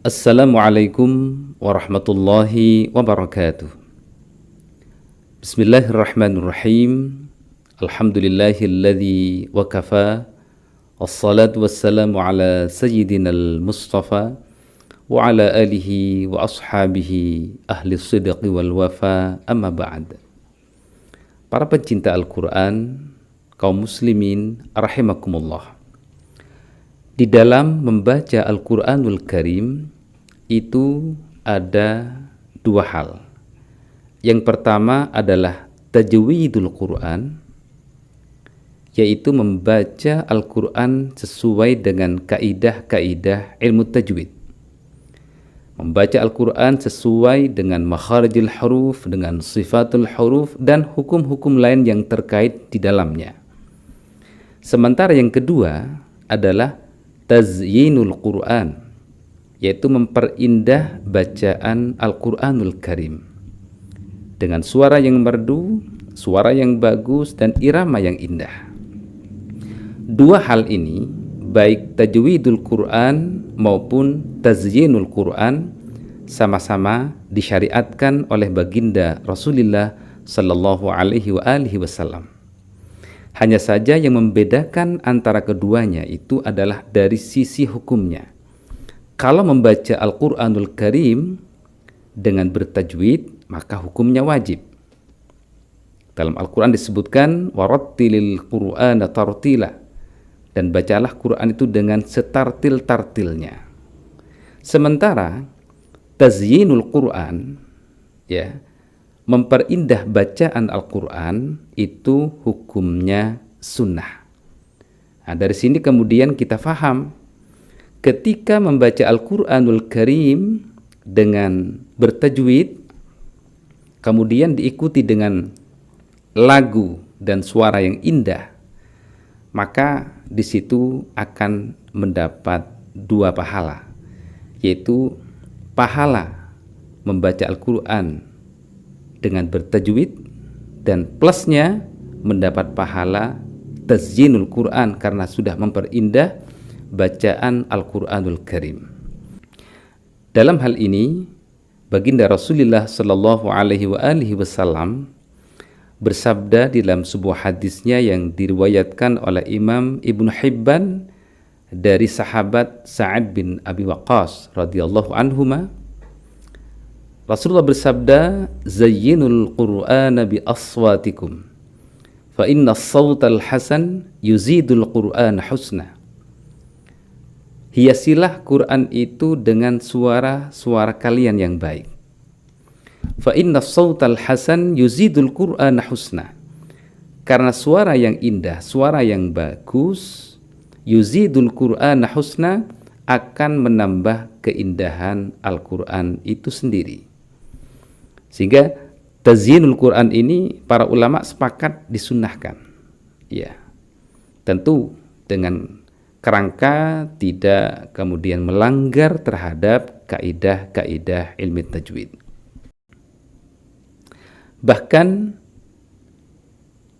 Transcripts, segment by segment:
Assalamualaikum warahmatullahi wabarakatuh. Bismillahirrahmanirrahim. Alhamdulillahilladzi wa kafa. Wassalatu wassalamu ala sayyidinal Mustafa wa ala alihi wa ashabihi ahli sidqi wal wafa, amma ba'd. Para pencinta Al-Quran, kaum muslimin rahimakumullah. Di dalam membaca Al-Quranul Karim itu ada dua hal. Yang pertama adalah tajwidul Quran, yaitu membaca Al-Quran sesuai dengan kaidah-kaidah ilmu tajwid. Membaca Al-Quran sesuai dengan makharijul huruf, dengan sifatul huruf, dan hukum-hukum lain yang terkait di dalamnya. Sementara yang kedua adalah tazyinul Quran, yaitu memperindah bacaan Al-Quranul Karim dengan suara yang merdu, suara yang bagus, dan irama yang indah. Dua hal ini, baik tajwidul Quran maupun tazyinul Quran, sama-sama disyariatkan oleh baginda Rasulullah sallallahu alaihi wasallam. Hanya saja yang membedakan antara keduanya itu adalah dari sisi hukumnya. Kalau membaca Al-Quranul Karim dengan bertajwid, maka hukumnya wajib. Dalam Al-Quran disebutkan warattilil Qur'ana tartila, dan bacalah Quran itu dengan setartil-tartilnya. Sementara tazyinul Quran, ya, memperindah bacaan Al-Quran, itu hukumnya sunnah. Nah, dari sini kemudian kita faham, ketika membaca Al-Quranul Karim dengan bertajwid, kemudian diikuti dengan lagu dan suara yang indah, maka di situ akan mendapat dua pahala, yaitu pahala membaca Al-Quran dengan bertajwid, dan plusnya mendapat pahala tazyinul Quran karena sudah memperindah bacaan Al-Quranul Karim. Dalam hal ini baginda Rasulullah sallallahu alaihi wasallam bersabda dalam sebuah hadisnya yang diriwayatkan oleh Imam Ibnu Hibban dari sahabat Sa'ad bin Abi Waqqas radhiyallahu anhuma. Rasulullah bersabda, zayyinul Qur'ana bi aswatikum, fa inna as-sawtal hasan yuzidul Qur'an husna. Hiasilah Quran itu dengan suara-suara kalian yang baik. Fa inna as-sawtal hasan yuzidul Qur'an husna. Karena suara yang indah, suara yang bagus, yuzidul Qur'an husna, akan menambah keindahan Al-Quran itu sendiri. Sehingga tazyinul Quran ini para ulama sepakat disunnahkan, ya, tentu dengan kerangka tidak kemudian melanggar terhadap kaidah-kaidah ilmu tajwid. Bahkan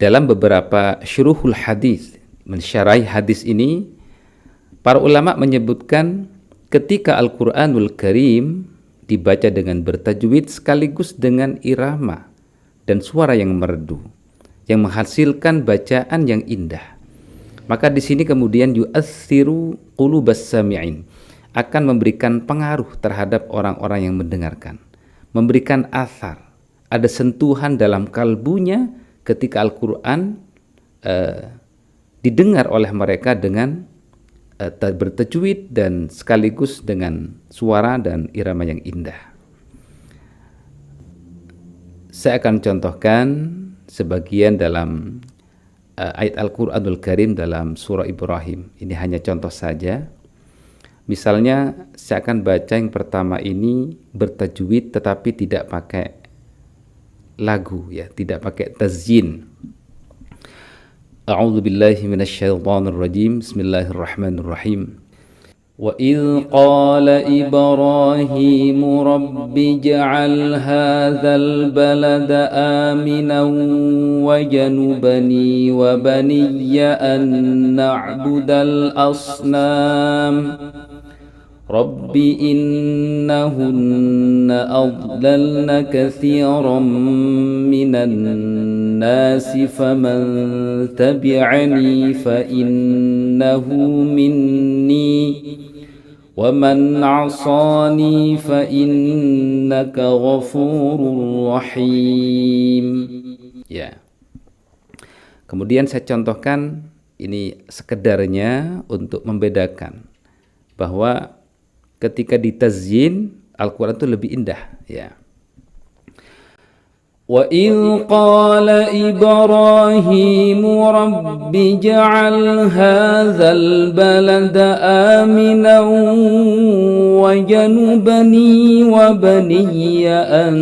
dalam beberapa syuruhul hadis, mensyarahi hadis ini, para ulama menyebutkan ketika Al-Quranul Karim dibaca dengan bertajwid sekaligus dengan irama dan suara yang merdu yang menghasilkan bacaan yang indah, maka di sini kemudian yu'atsiru qulubas sami'in, akan memberikan pengaruh terhadap orang-orang yang mendengarkan, memberikan athar, ada sentuhan dalam kalbunya ketika Al-Quran didengar oleh mereka dengan bertajwid dan sekaligus dengan suara dan irama yang indah. Saya akan contohkan sebagian dalam ayat Al-Quranul Karim dalam surah Ibrahim. Ini hanya contoh saja. Misalnya saya akan baca yang pertama ini bertajwid tetapi tidak pakai lagu, ya, tidak pakai tazyin. A'udzu billahi minasyaitonir rajim. Bismillahirrahmanirrahim. Wa idh qala Ibrahim rabbi ij'al hadzal balada aminan wajnubni wa baniya an na'budal asnam. رب إنهن أضللن كثيرا من الناس فمن تبعني فإنه مني ومن عصاني فإنك غفور رحيم. Ya. Kemudian saya contohkan ini sekedarnya untuk membedakan bahwa ketika ditazyin Al-Quran itu lebih indah, ya. Wa idh qala Ibrahim rabbi ja'al hadzal balada aminan wa janubani wa baniya an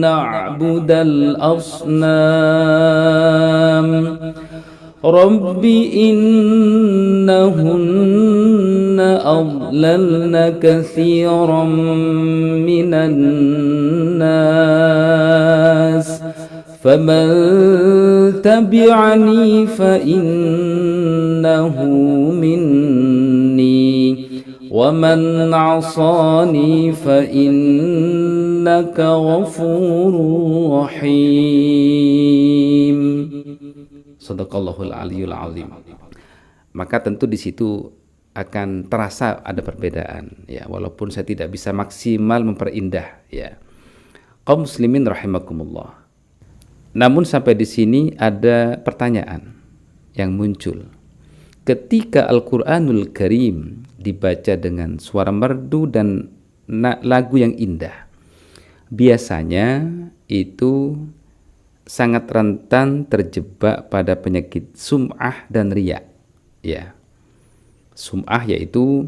na'budal asnam rabbi innahunna adlalna katsiran minan nas faman tabi'ani fa innahu minni wa man 'asani fa innaka ghafurur rahim. Shadaqallahul aliyul azim. Maka tentu di situ akan terasa ada perbedaan, ya, walaupun saya tidak bisa maksimal memperindah, ya. Kaum muslimin rahimakumullah. Namun sampai di sini ada pertanyaan yang muncul. Ketika Al-Qur'anul Karim dibaca dengan suara merdu dan lagu yang indah, biasanya itu sangat rentan terjebak pada penyakit sum'ah dan riya, ya. Sum'ah yaitu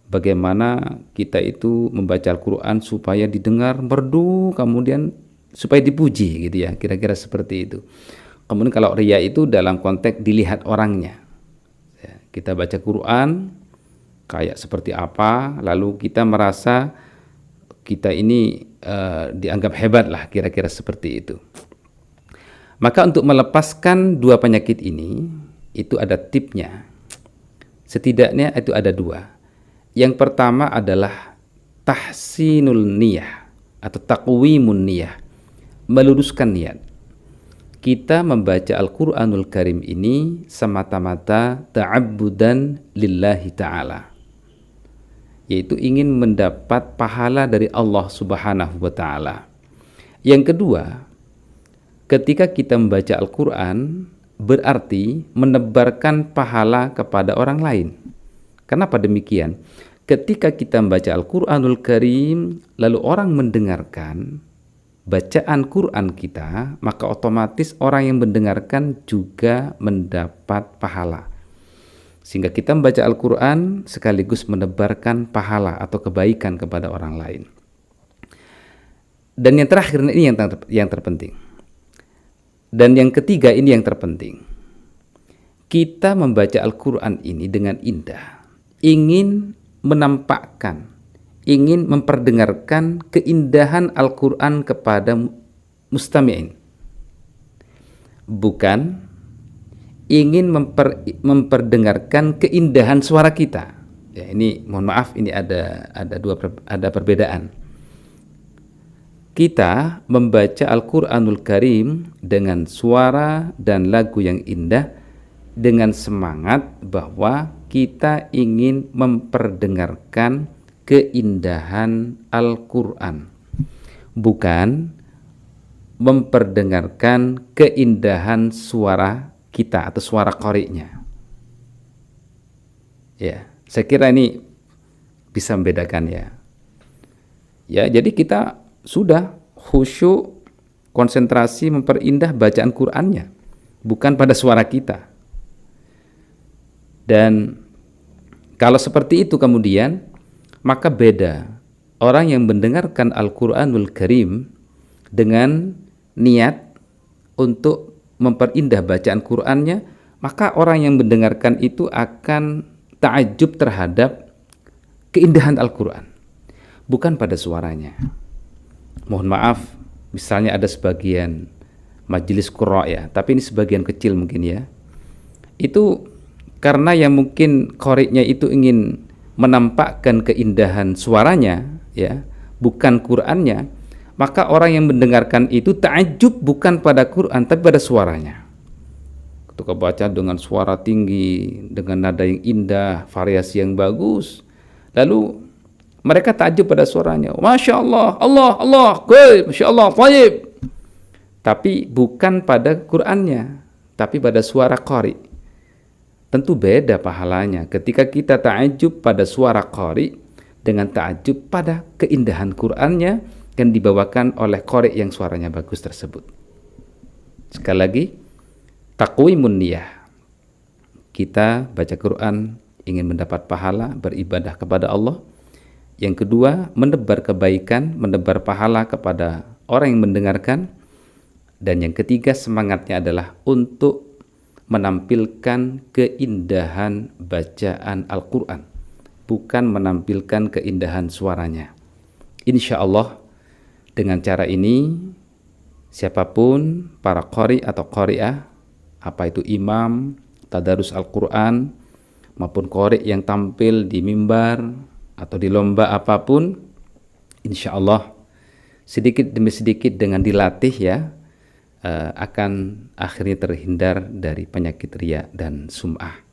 bagaimana kita itu membaca Al-Quran supaya didengar merdu, kemudian supaya dipuji, gitu ya, kira-kira seperti itu. Kemudian kalau riya itu dalam konteks dilihat orangnya, ya, kita baca Quran kayak seperti apa, lalu kita merasa kita ini dianggap hebat lah, kira-kira seperti itu. Maka untuk melepaskan dua penyakit ini, itu ada tipnya. Setidaknya itu ada dua. Yang pertama adalah tahsinul niyah atau taqwimun niyah, meluruskan niat. Kita membaca Al-Quranul Karim ini semata-mata ta'abbudan lillahi ta'ala, yaitu ingin mendapat pahala dari Allah Subhanahu wa ta'ala. Yang kedua, ketika kita membaca Al-Quran berarti menebarkan pahala kepada orang lain. Kenapa demikian? Ketika kita membaca Al-Quranul Karim lalu orang mendengarkan bacaan Quran kita, maka otomatis orang yang mendengarkan juga mendapat pahala. Sehingga kita membaca Al-Quran sekaligus menebarkan pahala atau kebaikan kepada orang lain. Dan yang terakhir ini yang terpenting. Dan yang ketiga ini yang terpenting. Kita membaca Al-Quran ini dengan indah, ingin menampakkan, ingin memperdengarkan keindahan Al-Quran kepada mustami'in. Bukan ingin memperdengarkan keindahan suara kita. Ya, ini mohon maaf, ini ada perbedaan. Kita membaca Al-Quranul Karim dengan suara dan lagu yang indah dengan semangat bahwa kita ingin memperdengarkan keindahan Al-Quran, bukan memperdengarkan keindahan suara kita atau suara qari'nya. Ya, saya kira ini bisa membedakan, ya. Ya, jadi kita sudah khusyuk, konsentrasi memperindah bacaan Qur'annya, bukan pada suara kita. Dan kalau seperti itu kemudian, maka beda orang yang mendengarkan Al-Quranul Karim dengan niat untuk memperindah bacaan Qur'annya, maka orang yang mendengarkan itu akan ta'ajub terhadap keindahan Al-Quran, bukan pada suaranya. Mohon maaf, misalnya ada sebagian majelis qura, ya, tapi ini sebagian kecil mungkin, ya. Itu karena yang mungkin qari'nya itu ingin menampakkan keindahan suaranya, ya, bukan Qur'annya, maka orang yang mendengarkan itu ta'ajub bukan pada Qur'an tapi pada suaranya. Ketika baca dengan suara tinggi, dengan nada yang indah, variasi yang bagus, lalu mereka ta'ajub pada suaranya. Masya Allah, Allah, Masya Allah, tayyib. Tapi bukan pada Qur'annya, tapi pada suara qari. Tentu beda pahalanya ketika kita ta'ajub pada suara qari dengan ta'ajub pada keindahan Qur'annya yang dibawakan oleh qari yang suaranya bagus tersebut. Sekali lagi, taqwimun niyah. Kita baca Quran ingin mendapat pahala beribadah kepada Allah. Yang kedua, menebar kebaikan, menebar pahala kepada orang yang mendengarkan. Dan yang ketiga, semangatnya adalah untuk menampilkan keindahan bacaan Al-Quran, bukan menampilkan keindahan suaranya. Insya Allah dengan cara ini, siapapun para qari atau qari'ah, apa itu imam, tadarus Al-Quran, maupun qari yang tampil di mimbar atau di lomba apapun, insya Allah sedikit demi sedikit dengan dilatih ya, akan akhirnya terhindar dari penyakit riya dan sum'ah.